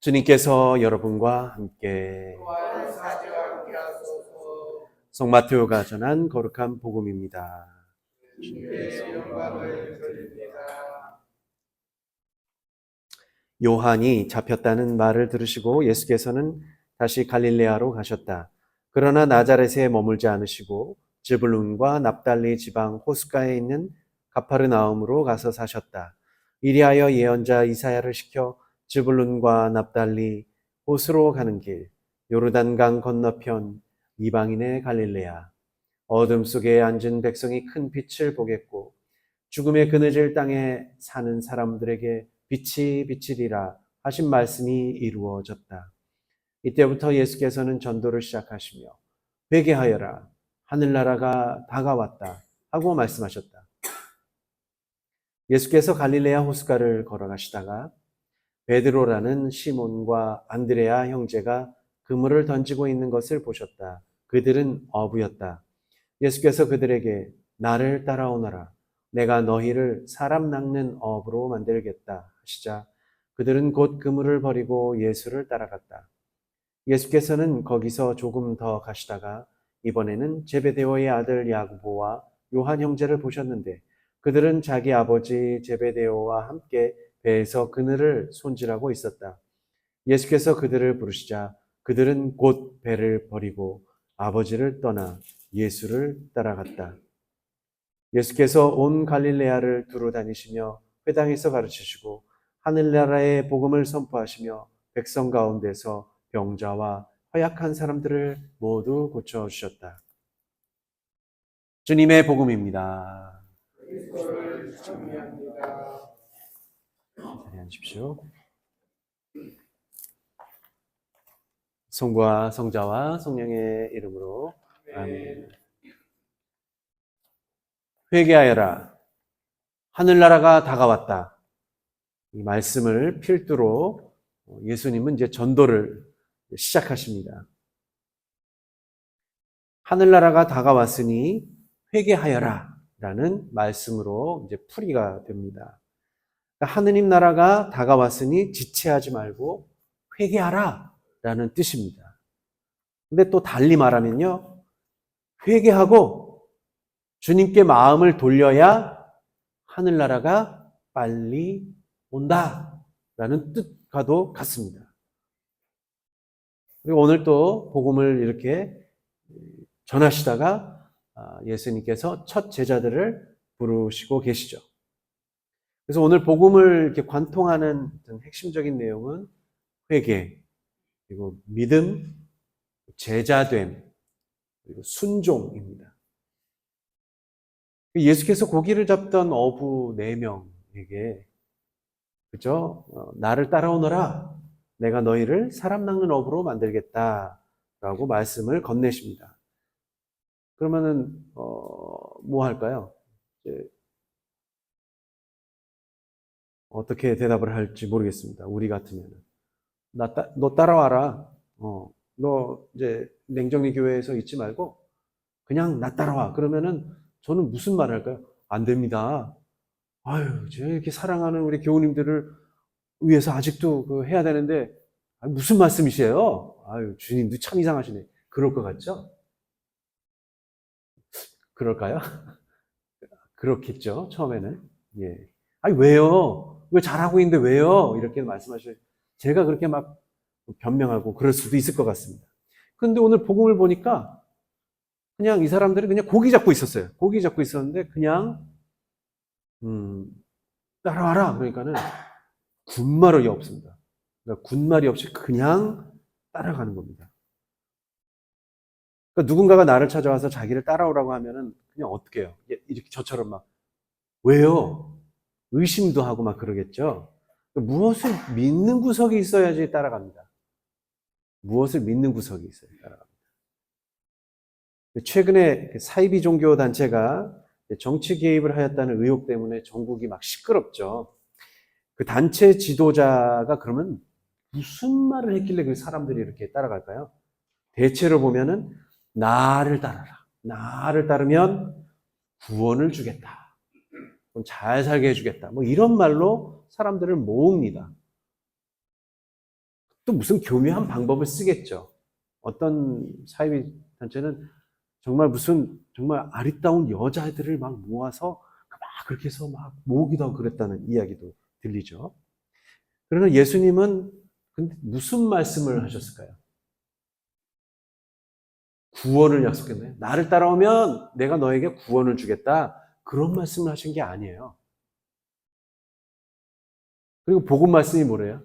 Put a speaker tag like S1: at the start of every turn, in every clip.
S1: 주님께서 여러분과 함께 성마테오가 전한 거룩한 복음입니다. 요한이 잡혔다는 말을 들으시고 예수께서는 다시 갈릴레아로 가셨다. 그러나 나자렛에 머물지 않으시고 즈불룬과 납달리 지방 호숫가에 있는 가파르나움으로 가서 사셨다. 이리하여 예언자 이사야를 시켜 즈불룬과 납달리 호수로 가는 길, 요르단강 건너편 이방인의 갈릴레아, 어둠 속에 앉은 백성이 큰 빛을 보겠고 죽음의 그늘질 땅에 사는 사람들에게 빛이 비치리라 하신 말씀이 이루어졌다. 이때부터 예수께서는 전도를 시작하시며 회개하여라, 하늘나라가 다가왔다 하고 말씀하셨다. 예수께서 갈릴레아 호숫가를 걸어가시다가 베드로라는 시몬과 안드레아 형제가 그물을 던지고 있는 것을 보셨다. 그들은 어부였다. 예수께서 그들에게 나를 따라오너라, 내가 너희를 사람 낚는 어부로 만들겠다 하시자 그들은 곧 그물을 버리고 예수를 따라갔다. 예수께서는 거기서 조금 더 가시다가 이번에는 제베데오의 아들 야고보와 요한 형제를 보셨는데 그들은 자기 아버지 제베데오와 함께 배에서 그늘을 손질하고 있었다. 예수께서 그들을 부르시자 그들은 곧 배를 버리고 아버지를 떠나 예수를 따라갔다. 예수께서 온 갈릴레아를 두루 다니시며 회당에서 가르치시고 하늘나라의 복음을 선포하시며 백성 가운데서 병자와 허약한 사람들을 모두 고쳐주셨다. 주님의 복음입니다. 자리에 앉으십시오. 성부와 성자와 성령의 이름으로 아멘. 회개하여라, 하늘나라가 다가왔다. 이 말씀을 필두로 예수님은 이제 전도를 시작하십니다. 하늘나라가 다가왔으니 회개하여라 라는 말씀으로 이제 풀이가 됩니다. 그러니까 하느님 나라가 다가왔으니 지체하지 말고 회개하라 라는 뜻입니다. 근데 또 달리 말하면요, 회개하고 주님께 마음을 돌려야 하늘나라가 빨리 온다라는 뜻과도 같습니다. 그리고 오늘 또 복음을 이렇게 전하시다가 예수님께서 첫 제자들을 부르시고 계시죠. 그래서 오늘 복음을 이렇게 관통하는 핵심적인 내용은 회개, 그리고 믿음, 제자됨, 그리고 순종입니다. 예수께서 고기를 잡던 어부 4명에게 그죠? 나를 따라오너라, 내가 너희를 사람 낚는 어부로 만들겠다라고 말씀을 건네십니다. 그러면은 뭐 할까요? 이제 어떻게 대답을 할지 모르겠습니다. 우리 같으면은 너 따라와라. 너 이제 냉정리 교회에서 있지 말고 그냥 나 따라와. 그러면은 저는 무슨 말을 할까요? 안 됩니다. 아유, 제가 이렇게 사랑하는 우리 교우님들을 위해서 아직도 해야 되는데 무슨 말씀이세요? 아유, 주님도 참 이상하시네. 그럴 것 같죠? 그럴까요? 그렇겠죠, 처음에는. 예. 아니, 왜요? 왜 잘하고 있는데 왜요? 이렇게 말씀하셔요. 제가 그렇게 막 변명하고 그럴 수도 있을 것 같습니다. 그런데 오늘 복음을 보니까 그냥 이 사람들이 그냥 고기 잡고 있었어요. 고기 잡고 있었는데 그냥 따라와라. 그러니까는 군말이 없습니다. 그러니까 군말이 없이 그냥 따라가는 겁니다. 그러니까 누군가가 나를 찾아와서 자기를 따라오라고 하면은 그냥 어떻게 해요? 이렇게 저처럼 막 왜요? 의심도 하고 막 그러겠죠. 무엇을 믿는 구석이 있어야지 따라갑니다. 무엇을 믿는 구석이 있어야 따라갑니다. 최근에 사이비 종교 단체가 정치 개입을 하였다는 의혹 때문에 전국이 막 시끄럽죠. 그 단체 지도자가 그러면 무슨 말을 했길래 그 사람들이 이렇게 따라갈까요? 대체로 보면은 나를 따르라. 나를 따르면 구원을 주겠다. 잘 살게 해주겠다. 뭐 이런 말로 사람들을 모읍니다. 또 무슨 교묘한 방법을 쓰겠죠. 어떤 사이비 단체는 정말 정말 아리따운 여자애들을 막 모아서 막 그렇게 해서 막 모으기도 하고 그랬다는 이야기도 들리죠. 그러나 예수님은 근데 무슨 말씀을 하셨을까요? 구원을 약속했나요? 나를 따라오면 내가 너에게 구원을 주겠다. 그런 말씀을 하신 게 아니에요. 그리고 복음 말씀이 뭐래요?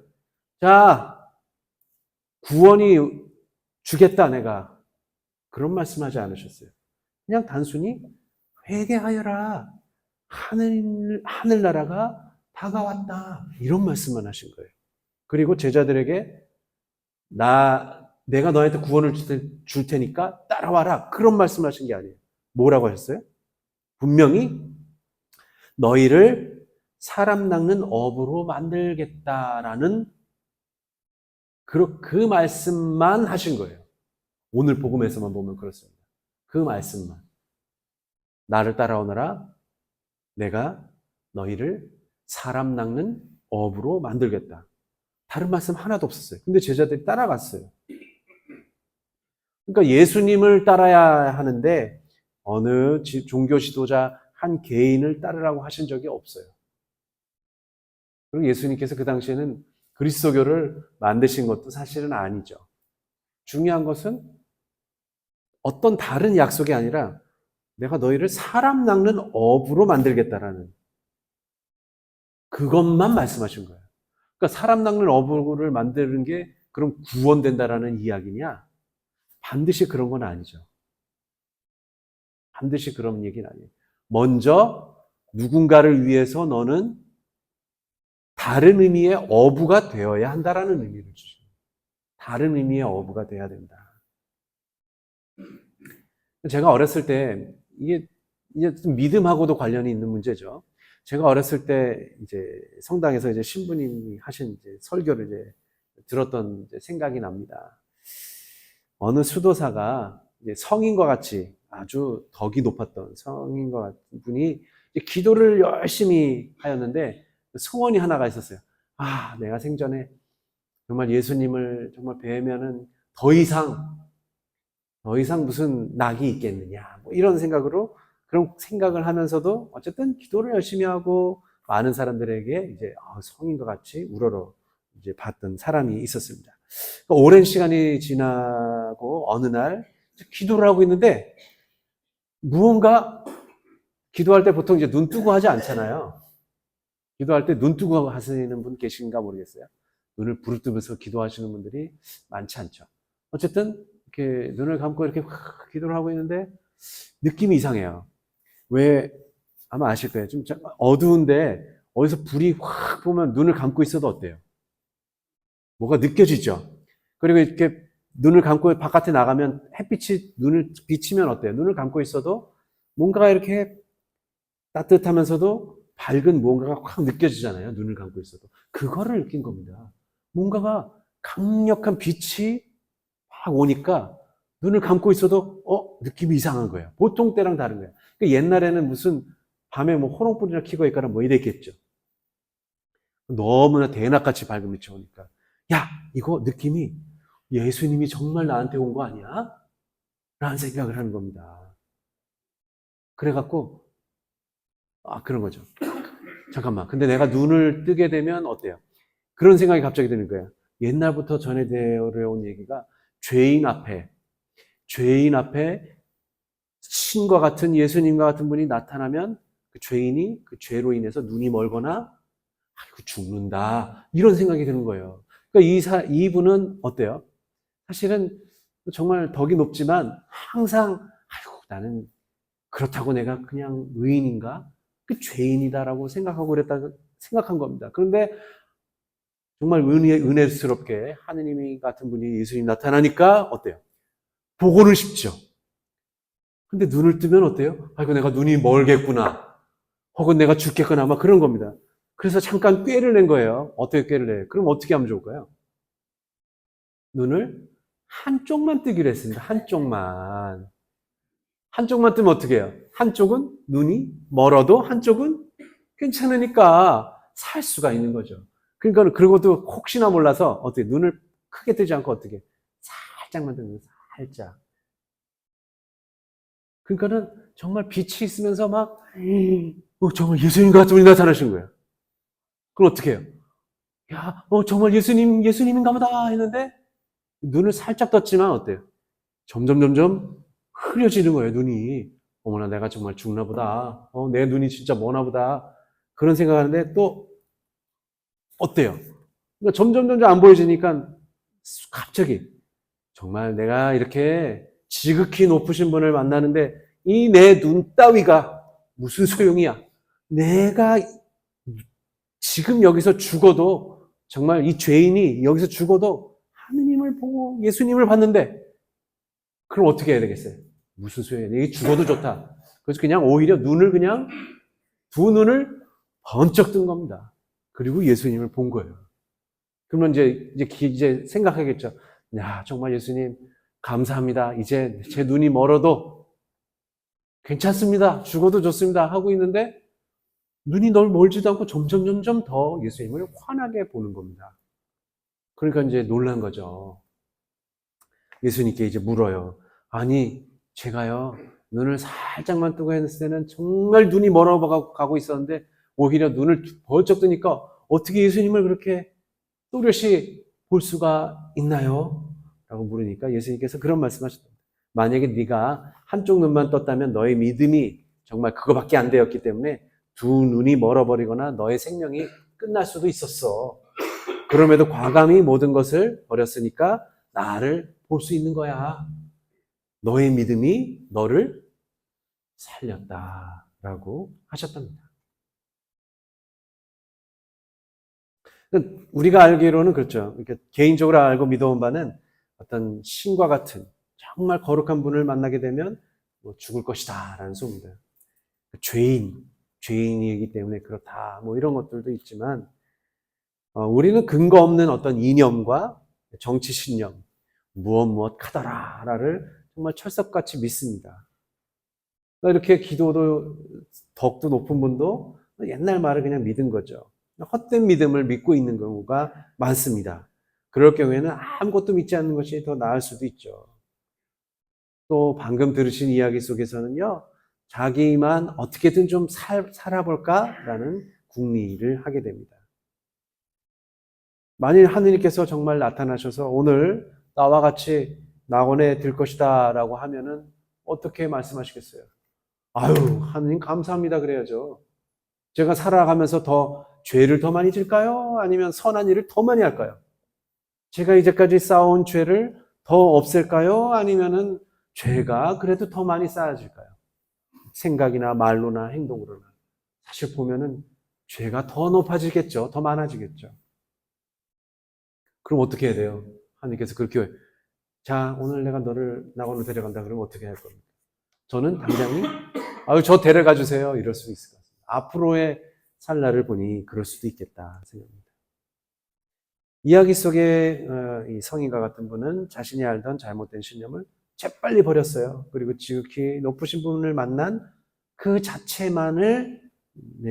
S1: 자, 구원이 주겠다, 내가. 그런 말씀 하지 않으셨어요. 그냥 단순히 회개하여라. 하늘나라가 다가왔다. 이런 말씀만 하신 거예요. 그리고 제자들에게 내가 너한테 구원을 줄 테니까 따라와라. 그런 말씀 하신 게 아니에요. 뭐라고 하셨어요? 분명히 너희를 사람 낚는 어부로 만들겠다라는 그 말씀만 하신 거예요. 오늘 복음에서만 보면 그렇습니다. 그 말씀만. 나를 따라오너라. 내가 너희를 사람 낚는 어부로 만들겠다. 다른 말씀 하나도 없었어요. 근데 제자들이 따라갔어요. 그러니까 예수님을 따라야 하는데 어느 종교 지도자 한 개인을 따르라고 하신 적이 없어요. 그리고 예수님께서 그 당시에는 그리스도교를 만드신 것도 사실은 아니죠. 중요한 것은 어떤 다른 약속이 아니라 내가 너희를 사람 낚는 어부로 만들겠다라는 그것만 말씀하신 거예요. 그러니까 사람 낚는 어부를 만드는 게 그럼 구원된다라는 이야기냐? 반드시 그런 건 아니죠. 반드시 그런 얘기는 아니에요. 먼저 누군가를 위해서 너는 다른 의미의 어부가 되어야 한다라는 의미를 주죠. 다른 의미의 어부가 돼야 된다. 제가 어렸을 때 이게 좀 믿음하고도 관련이 있는 문제죠. 제가 어렸을 때 이제 성당에서 이제 신부님이 하신 이제 설교를 이제 들었던 이제 생각이 납니다. 어느 수도사가 이제 성인과 같이 아주 덕이 높았던 성인과 같은 분이 기도를 열심히 하였는데 소원이 하나가 있었어요. 아, 내가 생전에 정말 예수님을 정말 뵈면은 더 이상 무슨 낙이 있겠느냐. 뭐 이런 생각으로 그런 생각을 하면서도 어쨌든 기도를 열심히 하고 많은 사람들에게 이제 성인과 같이 우러러 이제 봤던 사람이 있었습니다. 그러니까 오랜 시간이 지나고 어느 날 기도를 하고 있는데 무언가 기도할 때 보통 이제 눈 뜨고 하지 않잖아요. 기도할 때 눈 뜨고 하시는 분 계신가 모르겠어요. 눈을 부릅뜨면서 기도하시는 분들이 많지 않죠. 어쨌든 이렇게 눈을 감고 이렇게 기도를 하고 있는데 느낌이 이상해요. 왜 아마 아실 거예요. 좀 어두운데 어디서 불이 확 보면 눈을 감고 있어도 어때요? 뭐가 느껴지죠? 그리고 이렇게 눈을 감고 바깥에 나가면 햇빛이 눈을 비치면 어때요? 눈을 감고 있어도 뭔가가 이렇게 따뜻하면서도 밝은 무언가가 확 느껴지잖아요. 눈을 감고 있어도. 그거를 느낀 겁니다. 뭔가가 강력한 빛이 막 오니까 눈을 감고 있어도 느낌이 이상한 거예요. 보통 때랑 다른 거예요. 그러니까 옛날에는 무슨 밤에 뭐 호롱불이나 켜고 있거나 뭐 이랬겠죠. 너무나 대낮같이 밝은 빛이 오니까 야, 이거 느낌이 예수님이 정말 나한테 온 거 아니야? 라는 생각을 하는 겁니다. 그래갖고 그런 거죠. 잠깐만. 근데 내가 눈을 뜨게 되면 어때요? 그런 생각이 갑자기 드는 거예요. 옛날부터 전해되어 온 얘기가 죄인 앞에 신과 같은 예수님과 같은 분이 나타나면 그 죄인이 그 죄로 인해서 눈이 멀거나 죽는다. 이런 생각이 드는 거예요. 그러니까 이분은 어때요? 사실은 정말 덕이 높지만 항상 나는 그렇다고 내가 그냥 의인인가? 그 죄인이다라고 생각한 겁니다. 그런데 정말 은혜스럽게 하느님 같은 분이 예수님 나타나니까 어때요? 보고는 싶죠. 근데 눈을 뜨면 어때요? 아이고, 내가 눈이 멀겠구나. 혹은 내가 죽겠거나 아마 그런 겁니다. 그래서 잠깐 꾀를 낸 거예요. 어떻게 꾀를 내요? 그럼 어떻게 하면 좋을까요? 눈을 한쪽만 뜨기로 했습니다. 한쪽만 뜨면 어떻게 해요? 한쪽은 눈이 멀어도 한쪽은 괜찮으니까 살 수가 있는 거죠. 그러니까 그러고도 혹시나 몰라서 어떻게 눈을 크게 뜨지 않고 어떻게 살짝만 뜨는 살짝. 그러니까는 정말 빛이 있으면서 막 정말 예수님 같은 분이 나타나신 거예요. 그럼 어떻게 해요? 야, 정말 예수님인가 보다 했는데 눈을 살짝 떴지만 어때요? 점점 흐려지는 거예요, 눈이. 어머나, 내가 정말 죽나 보다. 내 눈이 진짜 머나 보다. 그런 생각하는데 또 어때요? 그러니까 점점 안 보여지니까 갑자기 정말 내가 이렇게 지극히 높으신 분을 만나는데 이 내 눈 따위가 무슨 소용이야? 내가 지금 여기서 죽어도 정말 이 죄인이 여기서 죽어도 하느님을 보고 예수님을 봤는데 그럼 어떻게 해야 되겠어요? 무슨 소용이야? 내가 죽어도 좋다. 그래서 그냥 오히려 두 눈을 번쩍 뜬 겁니다. 그리고 예수님을 본 거예요. 그러면 이제 생각하겠죠. 야, 정말 예수님, 감사합니다. 이제 제 눈이 멀어도 괜찮습니다. 죽어도 좋습니다. 하고 있는데, 눈이 널 멀지도 않고 점점 더 예수님을 환하게 보는 겁니다. 그러니까 이제 놀란 거죠. 예수님께 이제 물어요. 아니, 제가요, 눈을 살짝만 뜨고 했을 때는 정말 눈이 멀어가고 있었는데, 오히려 눈을 번쩍 뜨니까 어떻게 예수님을 그렇게 또렷이 볼 수가 있나요? 라고 물으니까 예수님께서 그런 말씀하셨습니다. 만약에 네가 한쪽 눈만 떴다면 너의 믿음이 정말 그거밖에 안 되었기 때문에 두 눈이 멀어버리거나 너의 생명이 끝날 수도 있었어. 그럼에도 과감히 모든 것을 버렸으니까 나를 볼 수 있는 거야. 너의 믿음이 너를 살렸다라고 하셨답니다. 우리가 알기로는 그렇죠. 이렇게 개인적으로 알고 믿어온 바는 어떤 신과 같은 정말 거룩한 분을 만나게 되면 죽을 것이다라는 소문들. 죄인이기 때문에 그렇다. 이런 것들도 있지만 우리는 근거 없는 어떤 이념과 정치 신념, 무엇 카더라를 정말 철석같이 믿습니다. 이렇게 기도도 덕도 높은 분도 옛날 말을 그냥 믿은 거죠. 헛된 믿음을 믿고 있는 경우가 많습니다. 그럴 경우에는 아무것도 믿지 않는 것이 더 나을 수도 있죠. 또 방금 들으신 이야기 속에서는요, 자기만 어떻게든 좀 살아볼까라는 궁리를 하게 됩니다. 만일 하느님께서 정말 나타나셔서 오늘 나와 같이 낙원에 들 것이다 라고 하면은 어떻게 말씀하시겠어요? 아유, 하느님 감사합니다 그래야죠. 제가 살아가면서 죄를 더 많이 질까요? 아니면 선한 일을 더 많이 할까요? 제가 이제까지 쌓아온 죄를 더 없앨까요? 아니면은 죄가 그래도 더 많이 쌓아질까요? 생각이나 말로나 행동으로나. 사실 보면은 죄가 더 높아지겠죠. 더 많아지겠죠. 그럼 어떻게 해야 돼요? 하나님께서 그렇게 자, 오늘 내가 너를 낙원으로 데려간다 그러면 어떻게 할 겁니까? 저는 당장이 저 데려가 주세요. 이럴 수 있을 것 같습니다. 앞으로의 살날을 보니 그럴 수도 있겠다 생각합니다. 이야기 속에 이 성인과 같은 분은 자신이 알던 잘못된 신념을 재빨리 버렸어요. 그리고 지극히 높으신 분을 만난 그 자체만을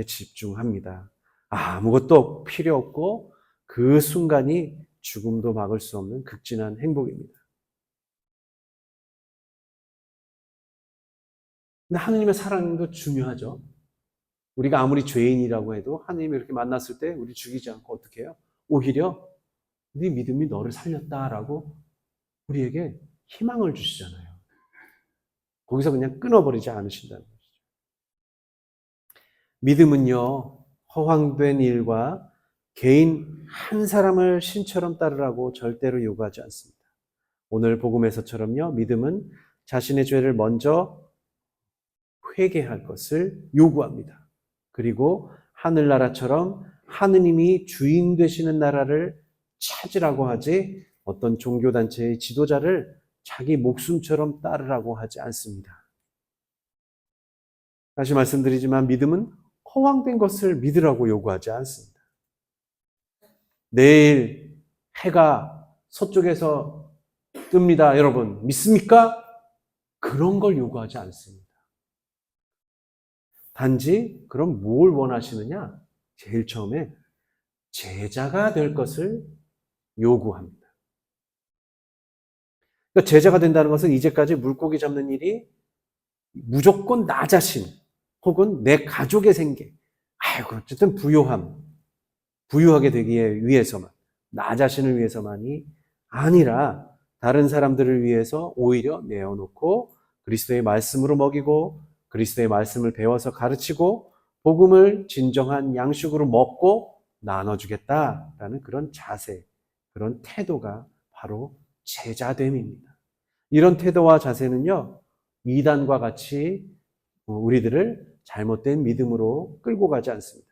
S1: 집중합니다. 아무것도 필요 없고 그 순간이 죽음도 막을 수 없는 극진한 행복입니다. 근데 하느님의 사랑도 중요하죠. 우리가 아무리 죄인이라고 해도 하느님이 이렇게 만났을 때 우리 죽이지 않고 어떻게 해요? 오히려 네 믿음이 너를 살렸다라고 우리에게 희망을 주시잖아요. 거기서 그냥 끊어버리지 않으신다는 것이죠. 믿음은요, 허황된 일과 개인 한 사람을 신처럼 따르라고 절대로 요구하지 않습니다. 오늘 복음에서처럼요, 믿음은 자신의 죄를 먼저 회개할 것을 요구합니다. 그리고 하늘나라처럼 하느님이 주인 되시는 나라를 찾으라고 하지 어떤 종교단체의 지도자를 자기 목숨처럼 따르라고 하지 않습니다. 다시 말씀드리지만 믿음은 허황된 것을 믿으라고 요구하지 않습니다. 내일 해가 서쪽에서 뜹니다. 여러분 믿습니까? 그런 걸 요구하지 않습니다. 단지 그럼 뭘 원하시느냐? 제일 처음에 제자가 될 것을 요구합니다. 그러니까 제자가 된다는 것은 이제까지 물고기 잡는 일이 무조건 나 자신 혹은 내 가족의 생계, 어쨌든 부유하게 되기 위해서만, 나 자신을 위해서만이 아니라 다른 사람들을 위해서 오히려 내어놓고 그리스도의 말씀으로 먹이고 그리스도의 말씀을 배워서 가르치고 복음을 진정한 양식으로 먹고 나눠주겠다라는 그런 자세, 그런 태도가 바로 제자됨입니다. 이런 태도와 자세는요, 이단과 같이 우리들을 잘못된 믿음으로 끌고 가지 않습니다.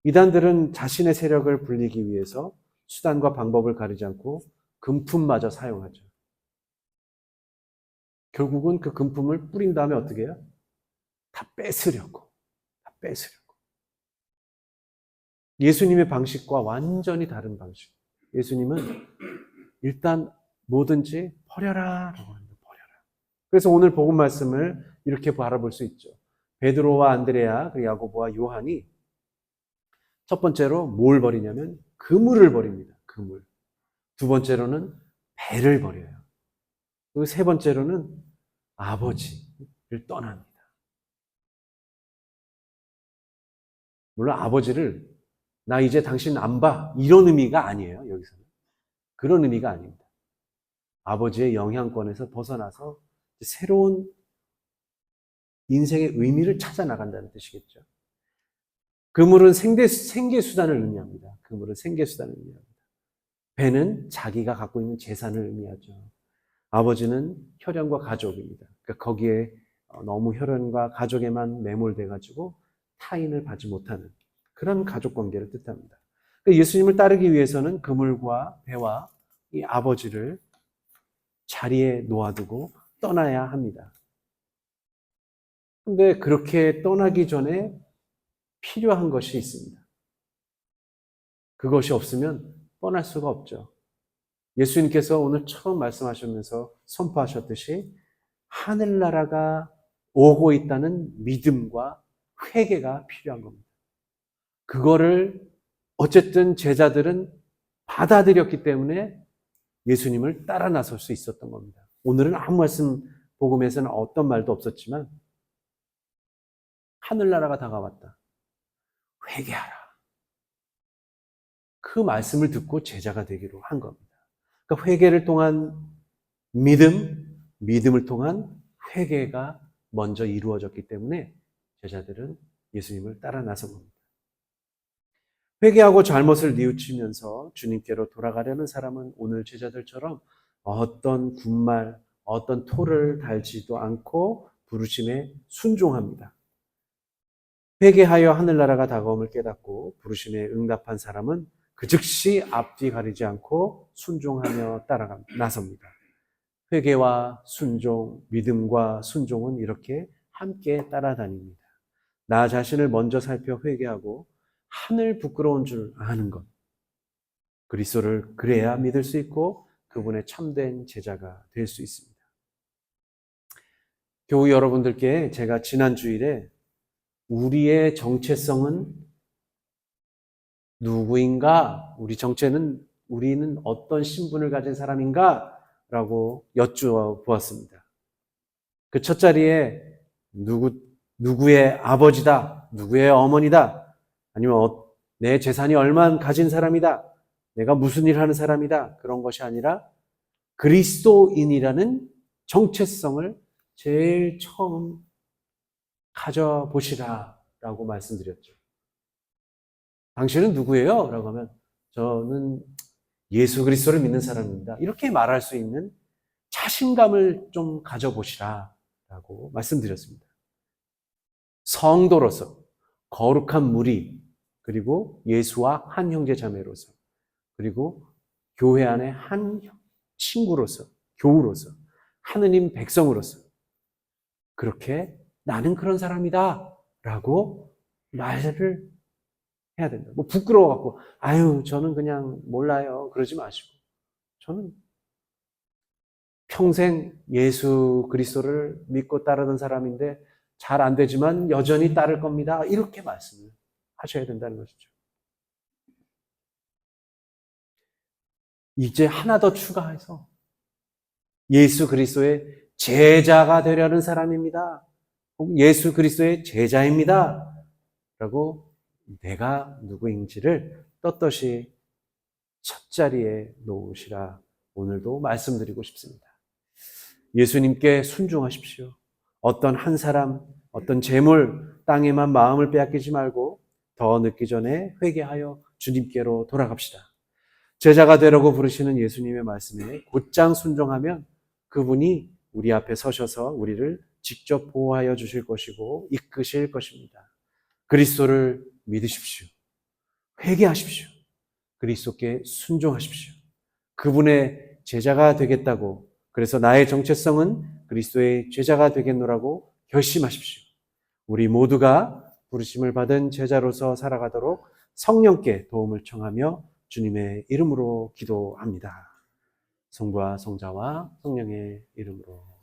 S1: 이단들은 자신의 세력을 불리기 위해서 수단과 방법을 가리지 않고 금품마저 사용하죠. 결국은 그 금품을 뿌린 다음에 어떻게 해요? 다 뺏으려고. 예수님의 방식과 완전히 다른 방식. 예수님은 일단 뭐든지 버려라 라고 합니다. 버려라. 그래서 오늘 복음 말씀을 이렇게 바라볼 수 있죠. 베드로와 안드레아, 그리고 야고보와 요한이 첫 번째로 뭘 버리냐면 그물을 버립니다. 그물. 두 번째로는 배를 버려요. 그리고 세 번째로는 아버지를 떠납니다. 물론 아버지를 나 이제 당신 안 봐 이런 의미가 아니에요. 여기서는 그런 의미가 아닙니다. 아버지의 영향권에서 벗어나서 새로운 인생의 의미를 찾아 나간다는 뜻이겠죠. 그물은 생계수단을 의미합니다. 그물은 생계수단을 의미합니다. 배는 자기가 갖고 있는 재산을 의미하죠. 아버지는 혈연과 가족입니다. 그러니까 거기에 너무 혈연과 가족에만 매몰돼가지고 타인을 받지 못하는 그런 가족 관계를 뜻합니다. 그러니까 예수님을 따르기 위해서는 그물과 배와 이 아버지를 자리에 놓아두고 떠나야 합니다. 근데 그렇게 떠나기 전에 필요한 것이 있습니다. 그것이 없으면 떠날 수가 없죠. 예수님께서 오늘 처음 말씀하시면서 선포하셨듯이 하늘나라가 오고 있다는 믿음과 회개가 필요한 겁니다. 그거를 어쨌든 제자들은 받아들였기 때문에 예수님을 따라 나설 수 있었던 겁니다. 오늘은 아무 말씀 복음에서는 어떤 말도 없었지만 하늘나라가 다가왔다. 회개하라. 그 말씀을 듣고 제자가 되기로 한 겁니다. 그러니까 회개를 통한 믿음을 통한 회개가 먼저 이루어졌기 때문에 제자들은 예수님을 따라 나선 겁니다. 회개하고 잘못을 뉘우치면서 주님께로 돌아가려는 사람은 오늘 제자들처럼 어떤 군말, 어떤 토를 달지도 않고 부르심에 순종합니다. 회개하여 하늘나라가 다가옴을 깨닫고 부르심에 응답한 사람은 그 즉시 앞뒤 가리지 않고 순종하며 나섭니다. 회개와 순종, 믿음과 순종은 이렇게 함께 따라다닙니다. 나 자신을 먼저 살펴 회개하고 하늘 부끄러운 줄 아는 것. 그리스도를 그래야 믿을 수 있고 그분의 참된 제자가 될 수 있습니다. 교우 여러분들께 제가 지난 주일에 우리의 정체성은 누구인가? 우리는 어떤 신분을 가진 사람인가? 라고 여쭈어 보았습니다. 그 첫 자리에 누구의 아버지다, 누구의 어머니다, 아니면 내 재산이 얼만 가진 사람이다, 내가 무슨 일 하는 사람이다, 그런 것이 아니라 그리스도인이라는 정체성을 제일 처음 가져보시라 라고 말씀드렸죠. 당신은 누구예요? 라고 하면 저는 예수 그리스도를 믿는 사람입니다. 이렇게 말할 수 있는 자신감을 좀 가져보시라 라고 말씀드렸습니다. 성도로서, 거룩한 무리, 그리고 예수와 한 형제 자매로서, 그리고 교회 안에 한 친구로서, 교우로서, 하느님 백성으로서 그렇게 나는 그런 사람이다 라고 말을 해야 된다. 뭐 부끄러워갖고 저는 그냥 몰라요 그러지 마시고, 저는 평생 예수 그리스도를 믿고 따르는 사람인데 잘 안 되지만 여전히 따를 겁니다. 이렇게 말씀을 하셔야 된다는 것이죠. 이제 하나 더 추가해서 예수 그리스도의 제자가 되려는 사람입니다. 예수 그리스도의 제자입니다. 라고 내가 누구인지를 떳떳이 첫 자리에 놓으시라 오늘도 말씀드리고 싶습니다. 예수님께 순종하십시오. 어떤 한 사람, 어떤 재물, 땅에만 마음을 빼앗기지 말고 더 늦기 전에 회개하여 주님께로 돌아갑시다. 제자가 되라고 부르시는 예수님의 말씀에 곧장 순종하면 그분이 우리 앞에 서셔서 우리를 직접 보호하여 주실 것이고 이끄실 것입니다. 그리스도를 믿으십시오. 회개하십시오. 그리스도께 순종하십시오. 그분의 제자가 되겠다고, 그래서 나의 정체성은 그리스도의 제자가 되겠노라고 결심하십시오. 우리 모두가 부르심을 받은 제자로서 살아가도록 성령께 도움을 청하며 주님의 이름으로 기도합니다. 성부와 성자와 성령의 이름으로.